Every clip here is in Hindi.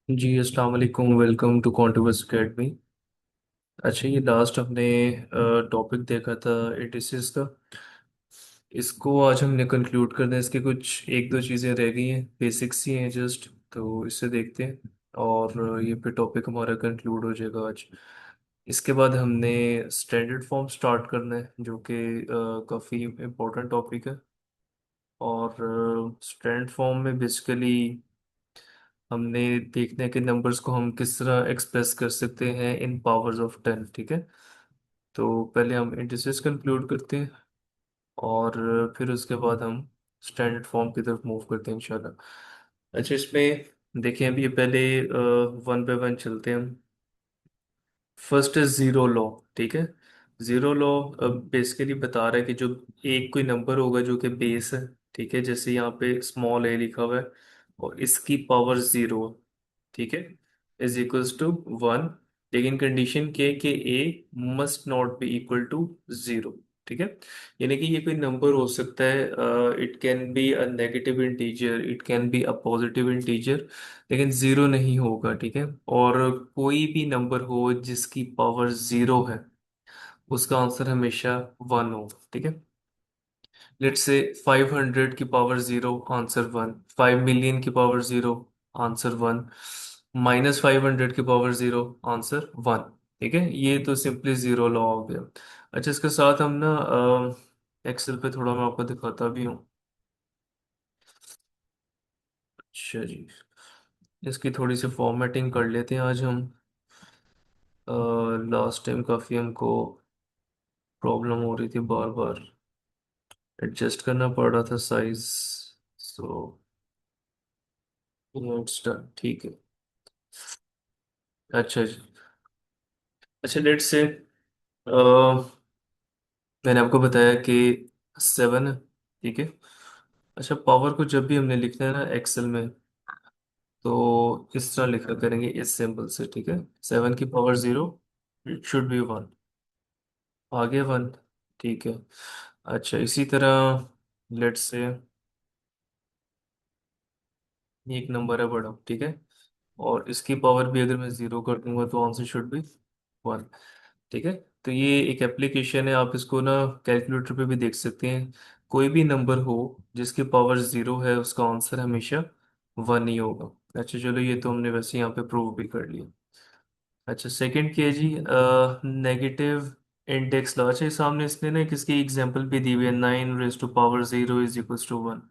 जी अस्सलाम वालेकुम। Welcome to Contoverse academy. अच्छा, ये लास्ट हमने टॉपिक देखा था इंडिसेस का। इसको आज हमने कंक्लूड करना है। इसके कुछ एक दो चीज़ें रह गई हैं, बेसिक्स ही हैं जस्ट, तो इससे देखते हैं। और ये पे टॉपिक हमारा कंक्लूड हो जाएगा आज। इसके बाद हमने स्टैंडर्ड फॉर्म स्टार्ट करना है, जो कि काफ़ी इम्पोर्टेंट टॉपिक है। और स्टैंडर्ड फॉर्म में बेसिकली हमने देखना है कि नंबर्स को हम किस तरह एक्सप्रेस कर सकते हैं इन पावर्स ऑफ 10। ठीक है, तो पहले हम इंडिसेस कंक्लूड करते हैं और फिर उसके बाद हम स्टैंडर्ड फॉर्म की तरफ मूव करते हैं इंशाल्लाह। अच्छा, इसमें देखें अभी ये पहले वन बाय वन चलते हैं हम। First is zero law. ठीक है, जीरो लॉ बेसिकली बता रहा है कि जो एक कोई नंबर होगा जो कि बेस है, ठीक है, जैसे यहाँ पे स्मॉल ए लिखा हुआ है और इसकी पावर जीरो, ठीक है, इज इक्वल्स टू वन। लेकिन कंडीशन क्या है कि a must not be equal to zero. ठीक है, यानी कि ये कोई नंबर हो सकता है, it can be a negative integer, it can be a positive integer, लेकिन जीरो नहीं होगा। ठीक है, और कोई भी नंबर हो जिसकी पावर जीरो है उसका आंसर हमेशा वन हो। ठीक है, लेट्स से 500 की power zero, answer one. 5 million की पावर जीरो, आंसर वन। -500 की पावर जीरो, आंसर वन। ठीक है, ये तो सिंपली जीरो लॉ हो गया। अच्छा, इसके साथ हम ना एक्सेल पे थोड़ा मैं आपको दिखाता भी हूँ। अच्छा जी, इसकी थोड़ी सी फॉर्मेटिंग कर लेते हैं आज हम। लास्ट टाइम काफ़ी हमको प्रॉब्लम हो रही थी, बार बार एडजस्ट करना पड़ रहा था साइज। सो नोट्स डन, ठीक है। अच्छा जी, अच्छा लेट्स से मैंने आपको बताया कि सेवन है। ठीक है, अच्छा पावर को जब भी हमने लिखना है ना एक्सेल में, तो इस तरह लिखा करेंगे इस सिंबल से। ठीक है, सेवन की power zero, it should be one. आगे वन, ठीक है। अच्छा, इसी तरह लेट्स से ये एक नंबर है बड़ा, ठीक है, और इसकी पावर भी अगर मैं जीरो कर दूंगा तो आंसर शुड बी वन। ठीक है, तो ये एक एप्लीकेशन है, आप इसको ना कैलकुलेटर पे भी देख सकते हैं। कोई भी नंबर हो जिसकी पावर जीरो है उसका आंसर हमेशा वन ही होगा। अच्छा चलो, ये तो हमने वैसे यहाँ पे प्रूव भी कर लिया। अच्छा, सेकंड के जी, नेगेटिव इंडेक्स लॉ। अच्छा, सामने इसने ना किसकी एग्जांपल भी दी हुई है, 9 raise to power 0 is equals to one.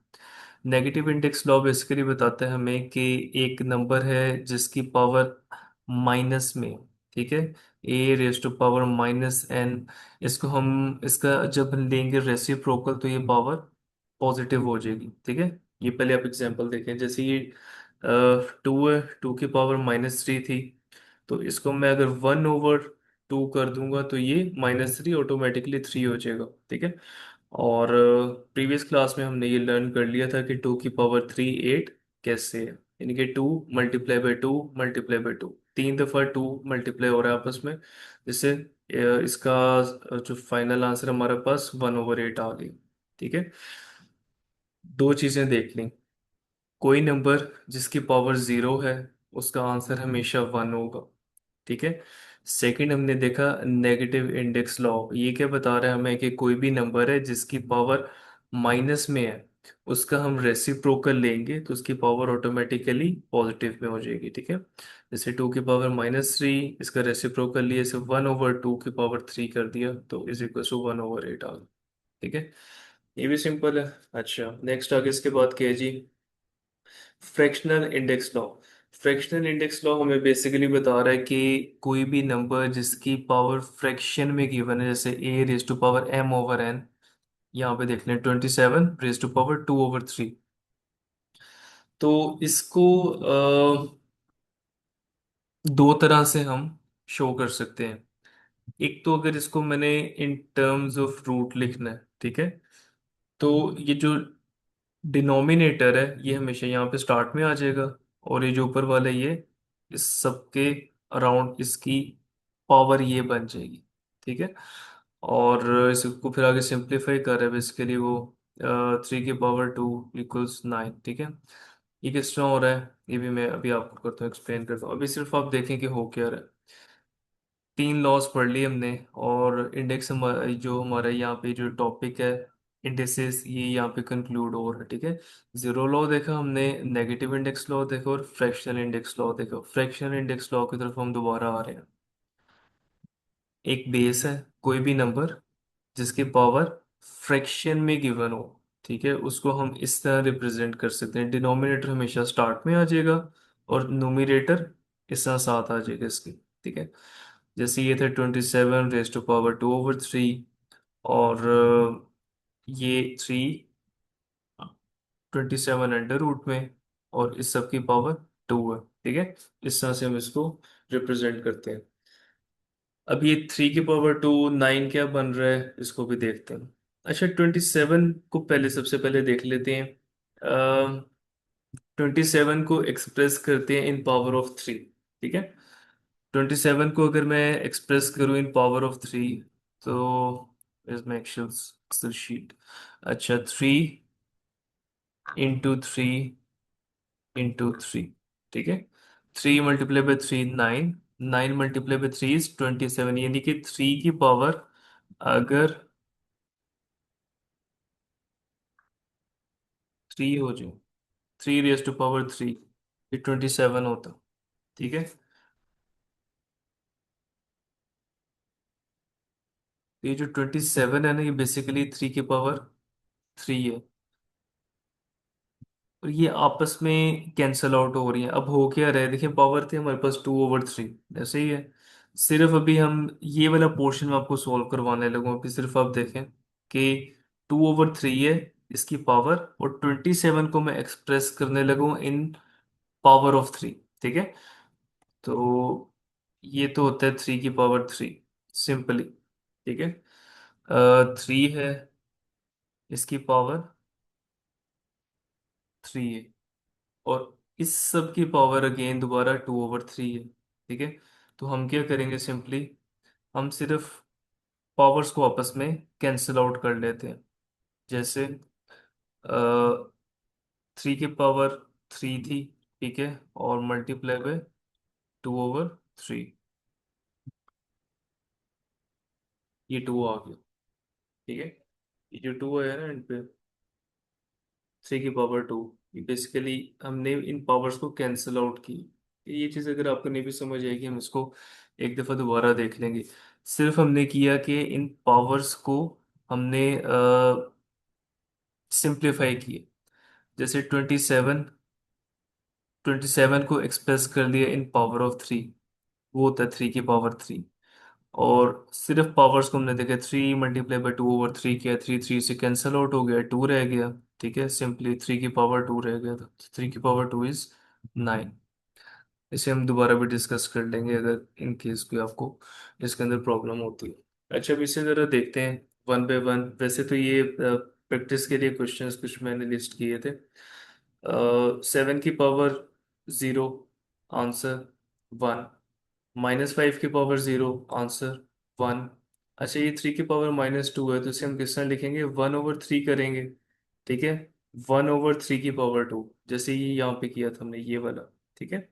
Negative index law basically बताता है हमें कि एक नंबर है जिसकी पावर माइनस में, ठीक है, a raise to power -n, इसको हम इसका जब हम लेंगे रेसिप्रोकल तो ये पावर पॉजिटिव हो जाएगी। ठीक है, ये पहले आप एग्जांपल देखें, जैसे ये टू है, टू की पावर -3 थी, तो इसको मैं अगर 1/2 कर दूंगा तो ये -3 ऑटोमेटिकली 3 हो जाएगा। ठीक है, और प्रीवियस क्लास में हमने ये लर्न कर लिया था कि 2 की पावर 3 8 कैसे है, यानी कि 2 × 2 × 2 3 दफ़ा 2 मल्टीप्लाई हो रहा है आपस में, जिससे इसका जो फाइनल आंसर हमारे पास 1/8 आ गई। ठीक है, दो चीज़ें देख ली। कोई नंबर जिसकी पावर जीरो है उसका आंसर हमेशा वन होगा। ठीक है, सेकंड हमने देखा नेगेटिव इंडेक्स लॉ। ये क्या बता रहा है हमें कि कोई भी नंबर है जिसकी पावर माइनस में है उसका हम रेसिप्रोकल लेंगे तो उसकी पावर ऑटोमेटिकली पॉजिटिव में हो जाएगी। ठीक है, जैसे 2 की पावर -3, इसका रेसिप्रोकल लिए इसे 1/2 की पावर 3 कर दिया तो इज इक्वल टू 1/8 आ गया। ठीक है, ये भी सिंपल है। अच्छा, नेक्स्ट आगे इसके बाद क्या है जी, fractional index law. Fractional index law हमें बेसिकली बता रहा है कि कोई भी नंबर जिसकी पावर फ्रैक्शन में गिवन है, जैसे a raise to power m/n, यहाँ पे देख लें 27 रेज टू पावर 2/3, तो इसको दो तरह से हम शो कर सकते हैं। एक तो अगर इसको मैंने इन टर्म्स ऑफ रूट लिखना है, ठीक है, तो ये जो डिनोमिनेटर है ये हमेशा यहाँ पे स्टार्ट में आ जाएगा, और ये जो ऊपर वाला ये इस सबके अराउंड इसकी पावर ये बन जाएगी। ठीक है, और इसको फिर आगे सिंप्लीफाई कर रहे हैं बेसिकली वो 3 की पावर 2 इक्वल्स 9। ठीक है, ये किस तरह हो रहा है ये भी मैं अभी आपको करता हूँ, एक्सप्लेन करता हूँ। अभी सिर्फ आप देखें कि हो क्या रहा है। तीन लॉस पढ़ लिए हमने, और इंडेक्स जो हमारा यहाँ पे जो टॉपिक है, इंडेक्सेस, ये यहाँ पे कंक्लूड हो रहा है। ठीक है, जीरो लॉ देखा हमने, नेगेटिव इंडेक्स लॉ देखा, और फ्रैक्शनल इंडेक्स लॉ देखा। फ्रैक्शनल इंडेक्स लॉ की तरफ हम दोबारा आ रहे हैं। एक बेस है, कोई भी नंबर जिसकी पावर फ्रैक्शन में गिवन हो, ठीक है, उसको हम इस तरह रिप्रेजेंट कर सकते हैं। डिनोमिनेटर हमेशा स्टार्ट में आ जाएगा, और नोमिनेटर इस तरह साथ आ जाएगा इसके। ठीक है, जैसे ये थे 27 रेज टू पावर 2/3, और ये 3 27 अंडर रूट में, और इस सब की पावर 2 है। ठीक है, इस तरह से हम इसको रिप्रेजेंट करते हैं। अब ये 3 की पावर 2 9 क्या बन रहा है इसको भी देखते हैं। अच्छा, 27 को पहले सबसे पहले देख लेते हैं। 27 को एक्सप्रेस करते हैं इन पावर ऑफ 3। ठीक है, 27 को अगर मैं एक्सप्रेस करूँ इन पावर ऑफ 3, तो इज माई एक्सेल शीट। अच्छा, 3 इंटू 3 इंटू 3। ठीक है, 3 × 3 9, 9 × 3 इज 27, यानी कि 3 की पावर, अगर 3 हो जाए, 3 रेज टू पावर 3, ये 27 होता। ठीक है, तो ये जो 27 है ना, ये बेसिकली 3 की पावर 3 है। और ये आपस में कैंसल आउट हो रही है। अब हो क्या रहा है, देखिए, पावर थी हमारे पास 2/3, ऐसे ही है। सिर्फ अभी हम ये वाला पोर्शन में आपको सॉल्व करवाने लगूँ। अभी सिर्फ आप देखें कि 2/3 है इसकी पावर, और 27 को मैं एक्सप्रेस करने लगूँ इन पावर ऑफ 3। ठीक है, तो ये तो होता है 3 की पावर 3, सिंपली। ठीक है, 3 है, इसकी पावर 3 है, और इस सब की पावर अगेन दोबारा 2/3 है। ठीक है, तो हम क्या करेंगे, सिंपली हम सिर्फ पावर्स को आपस में कैंसिल आउट कर लेते हैं। जैसे 3 की पावर 3 थी, ठीक है, और मल्टीप्लाई बाय 2/3, ये 2 आ गया। ठीक है, ये जो 2 आया ना एंड पे, 3 की पावर 2, ये बेसिकली हमने इन पावर्स को कैंसिल आउट की। ये चीज़ अगर आपको नहीं भी समझ आएगी, हम इसको एक दफ़ा दोबारा देख लेंगे। सिर्फ हमने किया कि इन पावर्स को हमने सिंप्लीफाई किए। जैसे 27 को एक्सप्रेस कर दिया इन पावर ऑफ 3, वो होता है 3 की पावर 3। और सिर्फ पावर्स को हमने देखा, 3 × 2/3 किया, 3 3 से कैंसिल आउट हो गया, 2 रह गया। ठीक है, सिंपली 3 की पावर 2 रह गया था। 3 की पावर 2 इज 9। इसे हम दोबारा भी डिस्कस कर लेंगे अगर इन केस कोई आपको इसके अंदर प्रॉब्लम होती है। अच्छा, अब इसे ज़रा देखते हैं वन बाय वन। वैसे तो ये प्रैक्टिस के लिए क्वेश्चंस कुछ मैंने लिस्ट किए थे। 7 की पावर 0, आंसर 1। -5 की पावर 0, आंसर 1। अच्छा, ये 3 की पावर -2 है, तो इसे हम किस तरह लिखेंगे, 1/3 करेंगे। ठीक है, 1/3 की पावर 2, जैसे ये यहाँ पे किया था हमने ये वाला। ठीक है,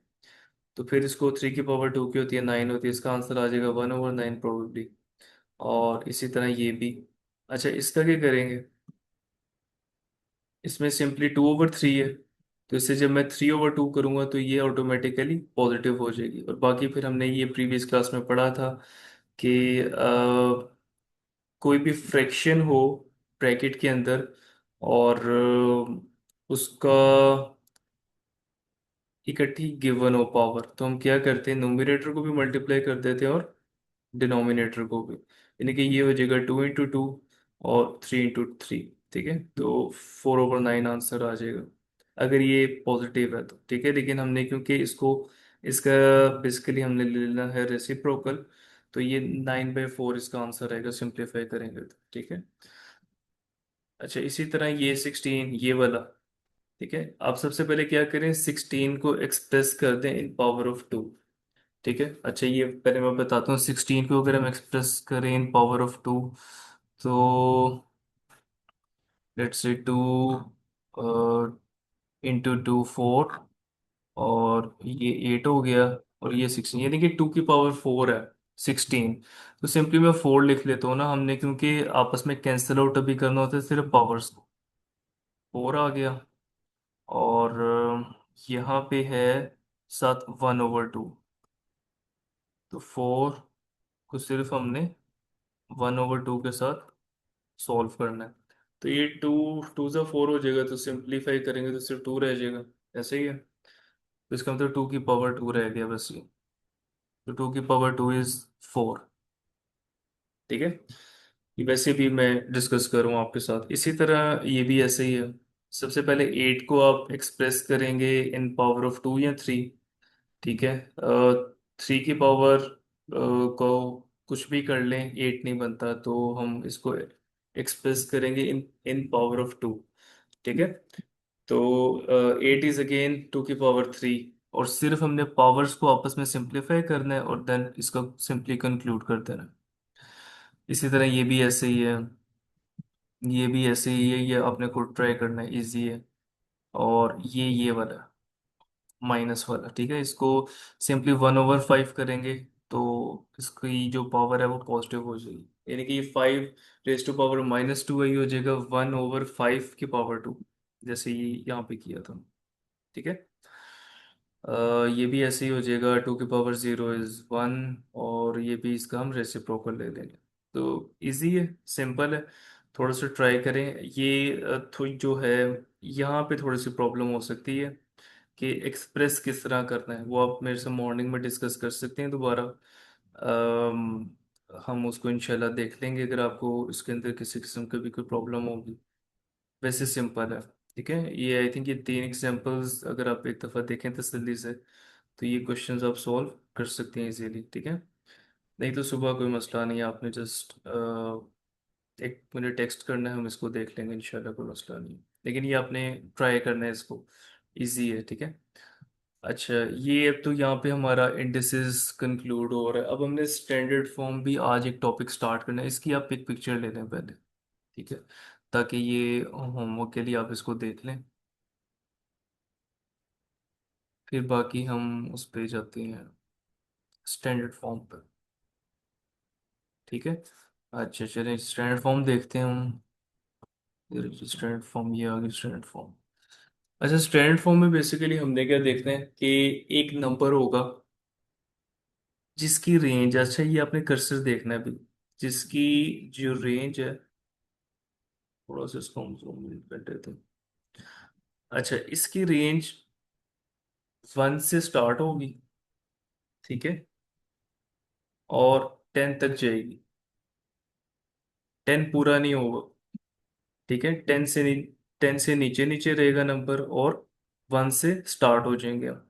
तो फिर इसको 3 की पावर 2 की होती है 9 होती है, इसका आंसर आ जाएगा 1/9 प्रोबेबली। और इसी तरह ये भी। अच्छा, इसका क्या करेंगे, इसमें सिंपली 2/3 है, तो इससे जब मैं 3/2 करूंगा तो ये ऑटोमेटिकली पॉजिटिव हो जाएगी। और बाकी फिर हमने ये प्रीवियस क्लास में पढ़ा था कि कोई भी फ्रैक्शन हो ब्रैकेट के अंदर, और उसका इकट्ठी गिवन हो पावर, तो हम क्या करते हैं, नोमिनेटर को भी मल्टीप्लाई कर देते हैं और डिनोमिनेटर को भी। यानी कि ये हो जाएगा 2 × 2 और 3 × 3। ठीक है, तो 4/9 आंसर आ जाएगा अगर ये पॉजिटिव है तो। ठीक है, लेकिन हमने क्योंकि इसको, इसका बेसिकली हमने ले लेना है रेसिप्रोकल, तो ये 9/4 इसका आंसर आएगा सिंप्लीफाई करेंगे तो। ठीक है, अच्छा, इसी तरह ये 16 ये वाला। ठीक है, आप सबसे पहले क्या करें, 16 को एक्सप्रेस कर दें इन पावर ऑफ 2। ठीक है, अच्छा, ये पहले मैं बताता हूँ। 16 को अगर हम एक्सप्रेस करें इन पावर ऑफ 2, तो let's say 2 into two four, और ये एट हो गया, और ये सिक्सटीन, यानी कि टू की पावर फोर है सिक्सटीन। तो सिंपली मैं फोर लिख लेता हूँ ना, हमने क्योंकि आपस में कैंसिल आउट अभी करना होता है सिर्फ पावर्स को। फोर आ गया, और यहाँ पे है साथ वन ओवर टू, तो फोर को सिर्फ हमने वन ओवर टू के साथ सॉल्व करना है। तो ये टू, टू सा फोर हो जाएगा, तो सिंप्लीफाई करेंगे तो सिर्फ टू रह जाएगा। ऐसे ही है, तो इसका मतलब टू की पावर टू रह गया बस ये। तो टू की पावर टू इज फोर। ठीक है, ये वैसे भी मैं डिस्कस करूँ आपके साथ इसी तरह, ये भी ऐसे ही है। सबसे पहले एट को आप एक्सप्रेस करेंगे इन पावर ऑफ टू या थ्री। ठीक है, थ्री की पावर को कुछ भी कर लें, एट नहीं बनता, तो हम इसको एक्सप्रेस करेंगे इन इन पावर ऑफ टू। ठीक है, तो एट इज अगेन टू की पावर थ्री, और सिर्फ हमने पावर्स को आपस में सिंप्लीफाई करना है और देन इसका सिंपली कंक्लूड कर देना है। इसी तरह ये भी ऐसे ही है, ये भी ऐसे ही है, ये आपने खुद ट्राई करना है, इजी है। और ये वाला माइनस वाला, ठीक है, इसको सिंपली वन ओवर फाइव करेंगे, तो इसकी जो पावर है वो पॉजिटिव हो जाएगी, यानी कि ये five raise to power minus two ही हो जाएगा वन ओवर फाइव की पावर टू, जैसे ये यहाँ पे किया था। ठीक है, ये भी ऐसे ही हो जाएगा, टू की पावर जीरो इज वन, और ये भी इसका हम रेसिप्रोकल ले लेंगे। तो इजी है, सिंपल है। थोड़ा सा ट्राई करें ये, थोड़ी जो है यहाँ पे थोड़ी सी प्रॉब्लम हो सकती है कि एक्सप्रेस किस तरह करना है, वो आप मेरे से मॉर्निंग में डिस्कस कर सकते हैं दोबारा। अम, हम उसको इंशाल्लाह देख लेंगे, अगर आपको इसके अंदर किसी किस्म की भी कोई प्रॉब्लम होगी। वैसे सिंपल है। ठीक है, ये आई थिंक ये तीन एग्जांपल्स अगर आप एक दफ़ा देखें तसल्ली से, तो ये क्वेश्चंस आप सॉल्व कर सकते हैं इजीली। ठीक है, नहीं तो सुबह कोई मसला नहीं है, आपने जस्ट एक मुझे टेक्स्ट करना है, हम इसको देख लेंगे इंशाल्लाह, कोई मसला नहीं है। लेकिन ये आपने ट्राई करना है इसको, इजी है। ठीक है, अच्छा, ये अब तो यहाँ पे हमारा इंडिसेस कंक्लूड हो रहा है, अब हमने स्टैंडर्ड फॉर्म भी आज एक टॉपिक स्टार्ट करना है, इसकी आप एक पिक्चर ले लें पहले। ठीक है, ताकि ये होमवर्क के लिए आप इसको देख लें, फिर बाकी हम उस पे जाते हैं स्टैंडर्ड फॉर्म पर। ठीक है, अच्छा चलिए स्टैंडर्ड फॉर्म देखते हैं हम। स्टैंडर्ड फॉर्म, ये आ गया स्टैंडर्ड फॉर्म। अच्छा, स्टैंडर्ड फॉर्म में बेसिकली हमने क्या देखना है कि एक नंबर होगा जिसकी रेंज, अच्छा ये आपने कर्सर देखना है अभी, जिसकी जो रेंज है, थोड़ा सा इसको हम zoom in कर देते हैं। अच्छा, इसकी रेंज वन से स्टार्ट होगी, ठीक है, और टेन तक जाएगी। टेन पूरा नहीं होगा, ठीक है, टेन से नीचे नीचे रहेगा नंबर, और वन से स्टार्ट हो जाएंगे हम।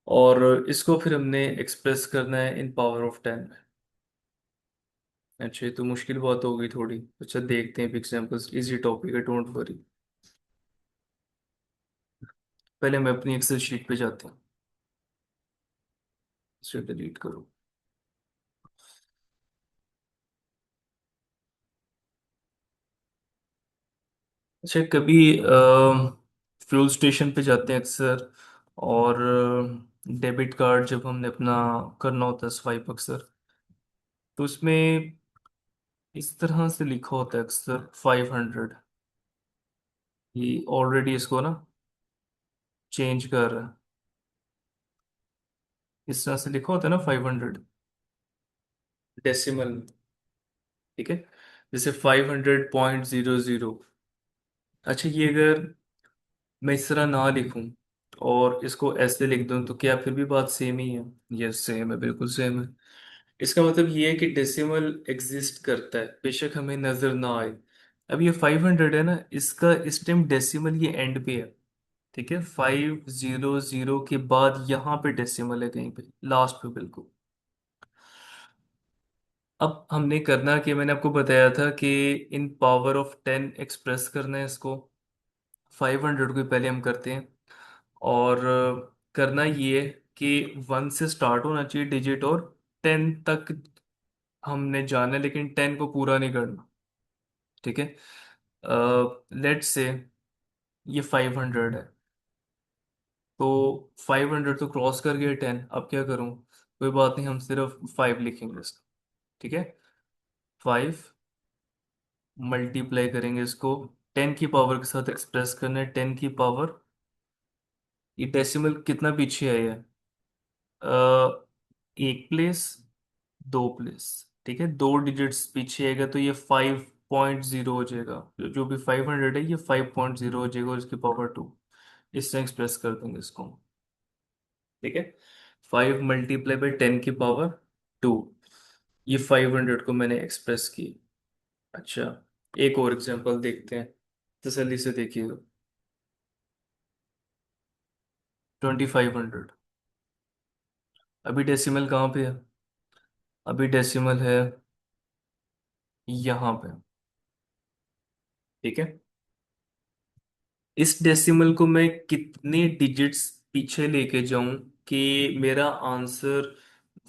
और इसको फिर हमने एक्सप्रेस करना है इन पावर ऑफ टेन। अच्छा, ये तो मुश्किल बात हो गई थोड़ी। अच्छा, देखते हैं एग्जाम्पल्स, इजी टॉपिक है, डोंट वरी। पहले मैं अपनी एक्सेल शीट पे जाता हूँ, इसे डिलीट करो। अच्छा, कभी फ्यूल स्टेशन पे जाते हैं अक्सर, और डेबिट कार्ड जब हमने अपना करना होता है स्वाइप अक्सर, तो उसमें इस तरह से लिखा होता है अक्सर 500, ये ऑलरेडी इसको ना चेंज कर रहा है। इस तरह से लिखा होता है ना 500 डेसिमल, ठीक है, जैसे 500.00। अच्छा, ये अगर मैं इस तरह ना लिखूं और इसको ऐसे लिख दूं, तो क्या फिर भी बात सेम ही है? यस, सेम है, बिल्कुल सेम है। इसका मतलब ये है कि डेसिमल एग्जिस्ट करता है, बेशक हमें नजर ना आए। अब ये 500 है ना, इसका इस टाइम डेसिमल ये एंड पे है। ठीक है, 500 के बाद यहाँ पे डेसिमल है कहीं पे लास्ट पे बिल्कुल। अब हमने करना कि मैंने आपको बताया था कि इन पावर ऑफ टेन एक्सप्रेस करना है इसको। 500 को पहले हम करते हैं, और करना ये है कि वन से स्टार्ट होना चाहिए डिजिट, और टेन तक हमने जाना है, लेकिन टेन को पूरा नहीं करना। ठीक है, लेट्स से ये 500 है। तो 500 तो क्रॉस कर गया 10, अब क्या करूं? कोई बात नहीं, हम सिर्फ 5 लिखेंगे इसका। ठीक है। 5 मल्टीप्लाई करेंगे इसको, 10 की पावर के साथ एक्सप्रेस करना है, 10 की पावर। ये डेसिमल कितना पीछे है ये? एक प्लेस, दो प्लेस। ठीक है, दो डिजिट्स पीछे आएगा तो ये 5.0 हो जाएगा। जो भी 500 है ये 5.0 हो जाएगा, और इसकी पावर 2। इससे एक्सप्रेस कर देंगे इसको। ठीक है। 5 मल्टीप्लाई बाई 10 की पावर 2। ये 500 को मैंने एक्सप्रेस की। अच्छा, एक और एग्जांपल देखते हैं, तसल्ली से देखिएगा। 2500। अभी डेसिमल कहाँ पे है? अभी डेसिमल है यहाँ पे। ठीक है। इस डेसिमल को मैं कितने डिजिट्स पीछे लेके जाऊं कि मेरा आंसर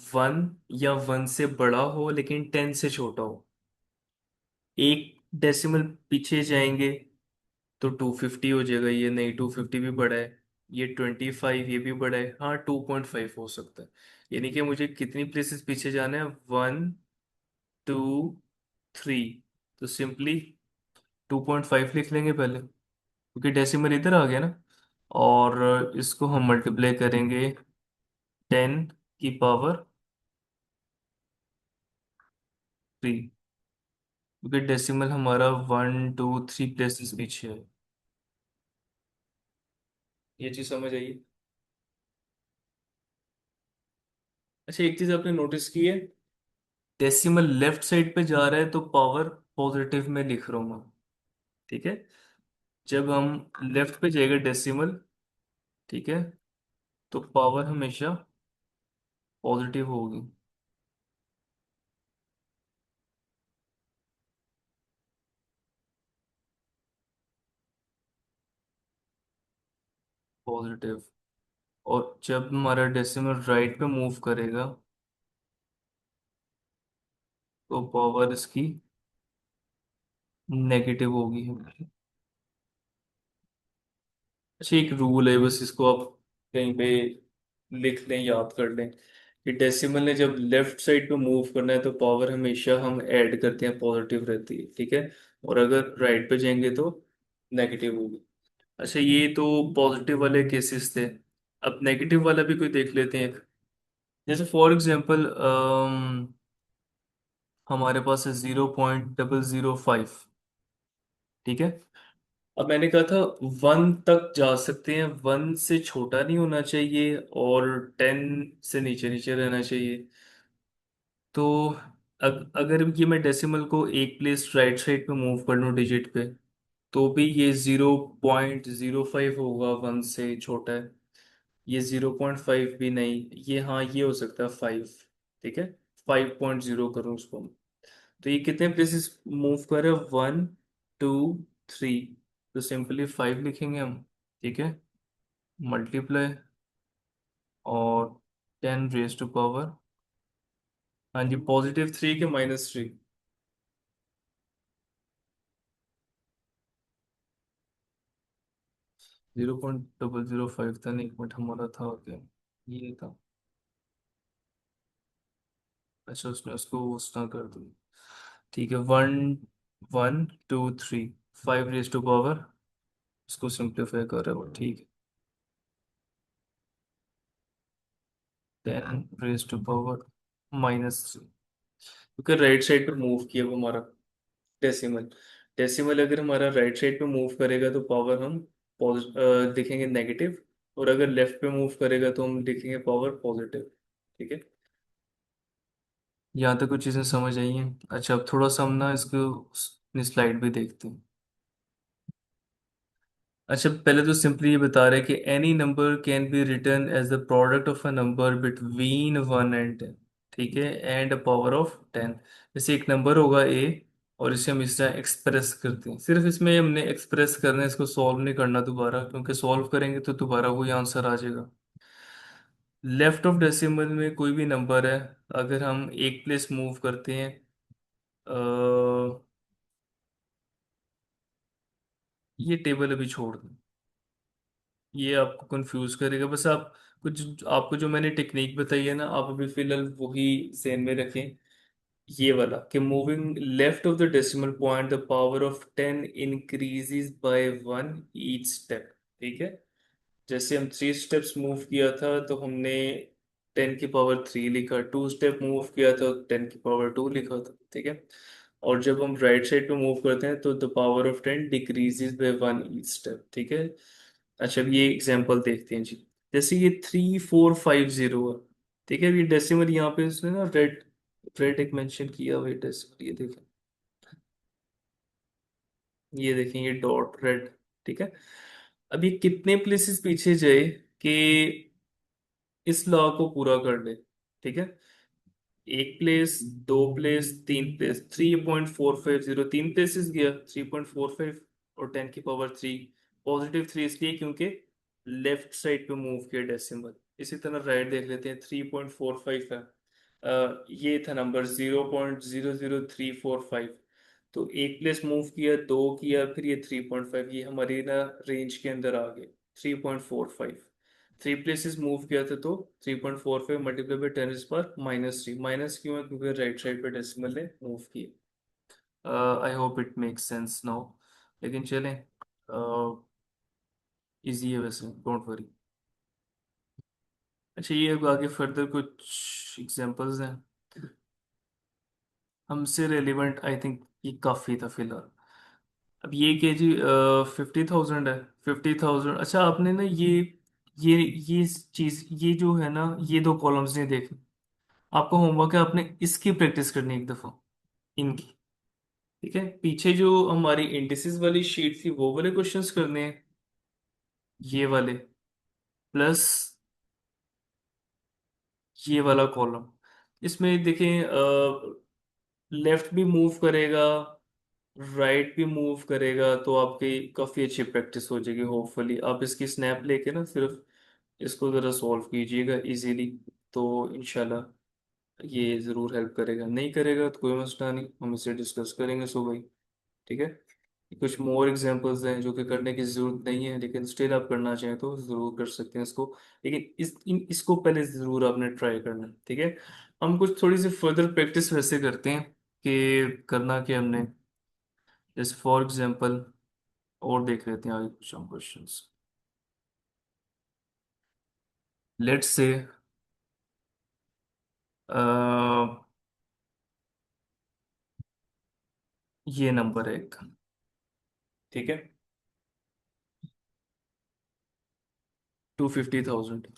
1 या 1 से बड़ा हो लेकिन 10 से छोटा हो? एक डेसिमल पीछे जाएंगे तो 250 हो जाएगा, ये नहीं, 250 भी बड़ा है। ये 25, ये भी बड़ा है, हाँ 2.5 हो सकता है। यानी कि मुझे कितनी प्लेसेस पीछे जाना है? 1, 2, 3। तो सिंपली 2.5 लिख लेंगे पहले, क्योंकि डेसिमल इधर आ गया ना। और इसको हम मल्टीप्लाई करेंगे 10 की पावर 3, क्योंकि डेसिमल हमारा 1, 2, 3 प्लेसेस पीछे है। ये चीज समझ आई? अच्छा, एक चीज आपने नोटिस की है, डेसिमल लेफ्ट साइड पे जा रहा है तो पावर पॉजिटिव में लिख रहा हूँ मैं। ठीक है। जब हम लेफ्ट पे जाएगा डेसिमल, ठीक है, तो पावर हमेशा पॉजिटिव होगी। पॉजिटिव। और जब हमारा डेसिमल राइट पे मूव करेगा तो पावर इसकी नेगेटिव होगी। अच्छा, एक रूल है, बस इसको आप कहीं पे लिख लें, याद कर लें, कि डेसिमल ने जब लेफ्ट साइड पे मूव करना है तो पावर हमेशा हम ऐड करते हैं, पॉजिटिव रहती है। ठीक है। और अगर राइट पे जाएंगे तो नेगेटिव होगी। अच्छा, ये तो पॉजिटिव वाले केसेस थे। अब नेगेटिव वाला भी कोई देख लेते हैं। जैसे फॉर एग्जांपल हमारे पास है 0.005। ठीक है। अब मैंने कहा था 1 तक जा सकते हैं, 1 से छोटा नहीं होना चाहिए और 10 से नीचे नीचे रहना चाहिए। तो अगर ये मैं डेसिमल को एक प्लेस राइट साइड पे मूव कर लूँ डिजिट पे, तो भी ये 0.05 होगा, 1 से छोटा है। ये 0.5 भी नहीं, ये हाँ ये हो सकता है 5। ठीक है। 5.0 करूँ उसको। तो ये कितने प्लेसेस मूव कर रहे हैं? 1, 2, 3। तो सिंपली 5 लिखेंगे हम। ठीक है। मल्टीप्लाई, और 10 रेज टू पावर, हाँ जी, +3 के -3? 0.005 था, नहीं, एक मिनट, हमारा था क्या? ये था। अच्छा, उसने उसको उसना कर दिया। ठीक है। 1, 1, 2, 3, 5 रेज टू पावर, इसको सिंप्लीफाई कर रहे हो, ठीक है। 10 रेज टू पावर -3, क्योंकि राइट साइड पे मूव किया वो हमारा डेसिमल। डेसिमल अगर हमारा राइट साइड पे मूव करेगा तो पावर हम लिखेंगे नेगेटिव, और अगर लेफ्ट पे मूव करेगा तो हम लिखेंगे पावर पॉजिटिव। ठीक है। यहाँ तक कुछ चीज़ें समझ आई हैं? अच्छा, अब थोड़ा सा हम ना इसको अपनी स्लाइड भी देखते हैं। अच्छा, पहले तो सिंपली ये बता रहे हैं कि any number can be written as the product of a number between 1 and 10। ठीक है, एंड अ पावर ऑफ 10। जैसे एक नंबर होगा ए, और इसे हम इस तरह एक्सप्रेस करते हैं, सिर्फ इसमें हमने एक्सप्रेस करना है, इसको सॉल्व नहीं करना दोबारा, क्योंकि सॉल्व करेंगे तो दोबारा वही आंसर आ जाएगा। लेफ्ट ऑफ डेसिमल में कोई भी नंबर है, अगर हम एक प्लेस मूव करते हैं, ये टेबल अभी छोड़ दें। ये आपको कंफ्यूज करेगा। बस आप कुछ, आपको जो मैंने टेक्निक बताई है ना, आप अभी फिलहाल वही ध्यान में रखें। ये वाला कि moving left of the decimal point the power of 10 increases by 1 each step. ठीक है, जैसे हम 3 स्टेप्स मूव किया था तो हमने 10 की पावर 3 लिखा, 2 स्टेप मूव किया था 10 की पावर 2 लिखा था। ठीक है, और जब हम राइट साइड पे मूव करते हैं तो the power of 10 decreases by 1 each step. ठीक है, अच्छा अब ये एग्जांपल देखते हैं जी। जैसे ये 3450 है। ठीक है, ये डेसिमल यहाँ पे उसने ना रेड रेड एक मेंशन किया हुआ है डेसिमल, ये देखें, ये देखें ये डॉट रेड। ठीक है, अब ये कितने प्लेसेस पीछे जाए कि इस लॉ को पूरा कर ले। ठीक है, एक प्लेस, 2 प्लेस, 3 प्लेस, 3.450, 3 प्लेसेस गया 3.45, और 10 की पावर 3। +3 इसलिए क्योंकि लेफ्ट साइड पे मूव किया डेसिमल। इसी तरह राइट देख लेते हैं, 3.45 है। ये था नंबर 0.00345। तो एक प्लेस मूव किया, 2 किया, फिर ये 3.5, ये हमारी ना रेंज के अंदर आ गए। 3.45, 3 प्लेसेस मूव किया था तो 3.45 मल्टीप्लाई बाई 10 इज पर -3। माइनस क्यों है? क्योंकि राइट साइड पे डेसिमल ने मूव किया। I hope it makes sense now. लेकिन चलें, इजी है वैसे, डोंट वरी। अच्छा, ये अब आगे फर्दर कुछ एग्जांपल्स हैं हमसे रेलिवेंट, आई थिंक ये काफ़ी था फिलहाल। अब ये के जी 50,000 है। 50,000, अच्छा आपने ना ये चीज़, ये जो है ना, ये 2 कॉलम्स नहीं देखे। आपको होमवर्क है, आपने इसकी प्रैक्टिस करनी है एक दफ़ा, इनकी। ठीक है, पीछे जो हमारी इंडिसेस वाली शीट थी वो वाले क्वेश्चंस करने हैं, ये वाले, प्लस ये वाला कॉलम। इसमें देखें, लेफ्ट भी मूव करेगा, राइट भी मूव करेगा, तो आपकी काफ़ी अच्छी प्रैक्टिस हो जाएगी। होपफुली आप इसकी स्नैप लेके ना सिर्फ इसको ज़रा सॉल्व कीजिएगा इजीली, तो इंशाल्लाह ये ज़रूर हेल्प करेगा। नहीं करेगा तो कोई मसला नहीं, हम इसे डिस्कस करेंगे सुबह ही। ठीक है, कुछ मोर एग्जांपल्स हैं जो कि करने की ज़रूरत नहीं है, लेकिन स्टिल आप करना चाहें तो ज़रूर कर सकते हैं इसको। लेकिन इसको पहले ज़रूर आपने ट्राई करना है। ठीक है, हम कुछ थोड़ी सी फर्दर प्रैक्टिस वैसे करते हैं कि करना कि हमने, जैसे फॉर एग्जांपल, और देख लेते हैं आगे कुछ हम क्वेश्चंस। लेट्स से ये नंबर है एक। ठीक है, 250,000।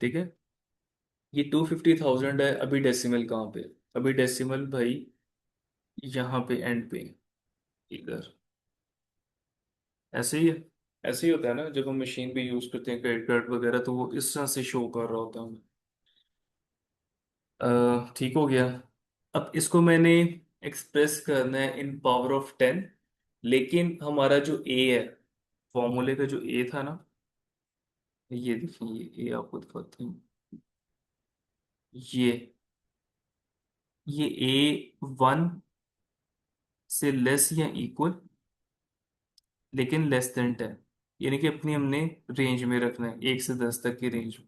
ठीक है, ये 250,000 है। अभी डेसिमल कहाँ पे? अभी डेसिमल भाई यहाँ पे एंड पे, इधर। ऐसे ही है, ऐसे ही होता है ना जब हम मशीन पे यूज करते हैं क्रेडिट कार्ड वगैरह, तो वो इस तरह से शो कर रहा होता है हमें। ठीक हो गया। अब इसको मैंने एक्सप्रेस करना है इन पावर ऑफ 10, लेकिन हमारा जो ए है, फॉर्मूले का जो ए था ना, ये देखिए, ये आपको दिखाते हैं। ये ये A 1 से लेस या इक्वल, लेकिन लेस देन 10, यानी कि अपनी हमने रेंज में रखना है, 1 से 10 तक की रेंज में।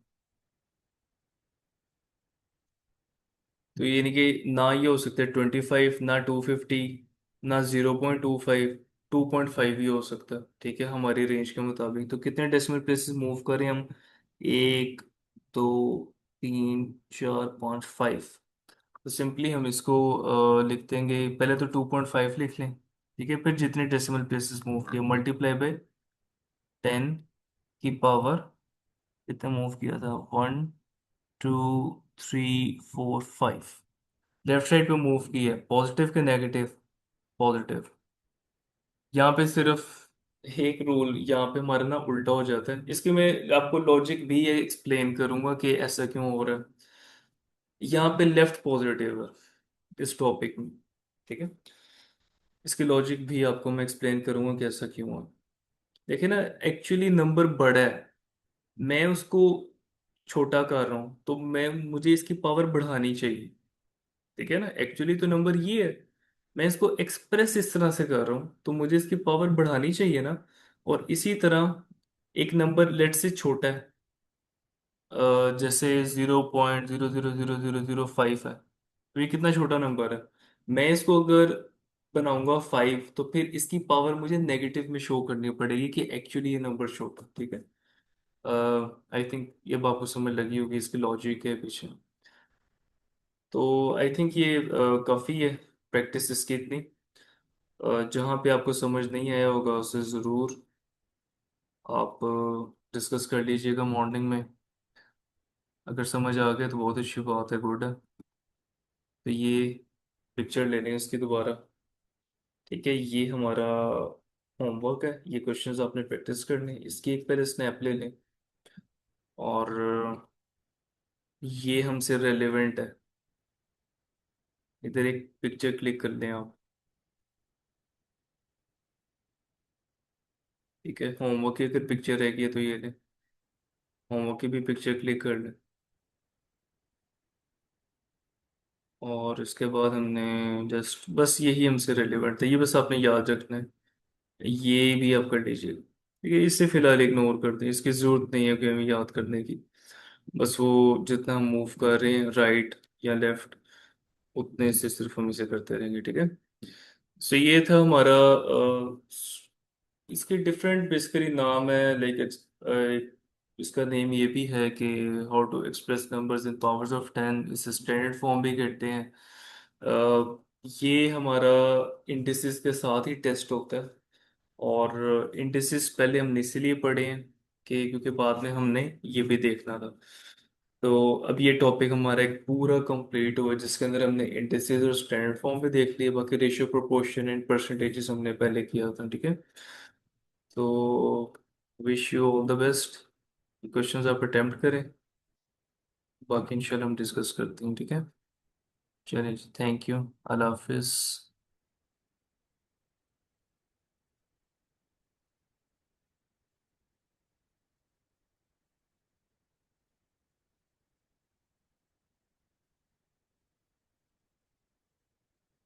तो ये यानी कि ना ये हो सकता है 25, ना 250, ना 0.25, 2.5 ही हो सकता है। ठीक है, हमारी रेंज के मुताबिक। तो कितने डेसिमल प्लेसेस मूव करें हम? 1, 2, 3, 4, 5, 5। तो सिंपली हम इसको लिख देंगे, पहले तो 2.5 लिख लें। ठीक है, फिर जितने डेसिमल प्लेसेस मूव किए मल्टीप्लाई बाय 10 की पावर, कितना मूव किया था, 1, 2, 3, 4, 5। लेफ्ट साइड पे मूव की है, पॉजिटिव के नेगेटिव? पॉजिटिव। यहाँ पे सिर्फ एक रूल यहाँ पे हमारा ना उल्टा हो जाता है, इसके मैं आपको लॉजिक भी ये एक्सप्लेन करूंगा कि ऐसा क्यों हो रहा है। यहाँ पे लेफ्ट पॉजिटिव है इस टॉपिक में। ठीक है, इसकी लॉजिक भी आपको मैं एक्सप्लेन करूंगा कि ऐसा क्यों है। देखिए ना, एक्चुअली नंबर बड़ा है, मैं उसको छोटा कर रहा हूँ, तो मैं मुझे इसकी पावर बढ़ानी चाहिए। ठीक है ना, एक्चुअली तो नंबर ये है, मैं इसको एक्सप्रेस इस तरह से कर रहा हूँ, तो मुझे इसकी पावर बढ़ानी चाहिए ना। और इसी तरह एक नंबर लेट से छोटा है, जैसे 0.000005 है, तो ये कितना छोटा नंबर है। मैं इसको अगर बनाऊंगा 5, तो फिर इसकी पावर मुझे नेगेटिव में शो करनी पड़ेगी कि एक्चुअली ये नंबर छोटा, ठीक है। आई थिंक ये बात को समझ लगी होगी इसकी लॉजिक के पीछे। तो आई थिंक ये काफ़ी है प्रैक्टिस इसकी इतनी। जहाँ पे आपको समझ नहीं आया होगा उसे ज़रूर आप डिस्कस कर लीजिएगा मॉर्निंग में। अगर समझ आ गया तो बहुत अच्छी बात है, गुड है। तो ये पिक्चर ले लें इसकी दोबारा, ठीक है। ये हमारा होमवर्क है, ये क्वेश्चंस आपने प्रैक्टिस करने, इसकी एक पहले स्नैप ले लें। और ये हमसे रेलेवेंट है, इधर एक पिक्चर क्लिक कर लें आप, ठीक है। होमवर्क की अगर पिक्चर रहेगी तो ये लें, होमवर्क की भी पिक्चर क्लिक कर लें। और इसके बाद हमने जस्ट बस यही हमसे रेलेवेंट था, ये बस आपने याद रखना है। ये भी आप कर लीजिए, ठीक है। इसे फिलहाल इग्नोर कर दें, इसकी जरूरत नहीं है कि हमें याद करने की। बस वो जितना हम मूव कर रहे हैं राइट या लेफ्ट, उतने से सिर्फ हम इसे करते रहेंगे, ठीक है। सो ये था हमारा इसके डिफरेंट बेसिकली नाम है, लाइक इसका नेम ये भी है कि how to express numbers in powers of 10, इसे स्टैंडर्ड फॉर्म भी कहते हैं। ये हमारा इंडिसेस के साथ ही टेस्ट होता है। और इंडिसेस पहले हमने इसीलिए पढ़े हैं कि क्योंकि बाद में हमने ये भी देखना था। तो अब ये टॉपिक हमारा एक पूरा कंप्लीट हुआ जिसके अंदर हमने इंडिसेस और स्टैंडर्ड फॉर्म भी देख लिए, बाकी रेशियो प्रोपोर्शन एंड परसेंटेजेस हमने पहले किया था, ठीक है। तो wish you all the best, questions आप अटेम्प्ट करें, बाकी इंशाल्लाह हम डिस्कस करते हैं, ठीक है। चलिए, थैंक यू, अल्लाह हाफिज़।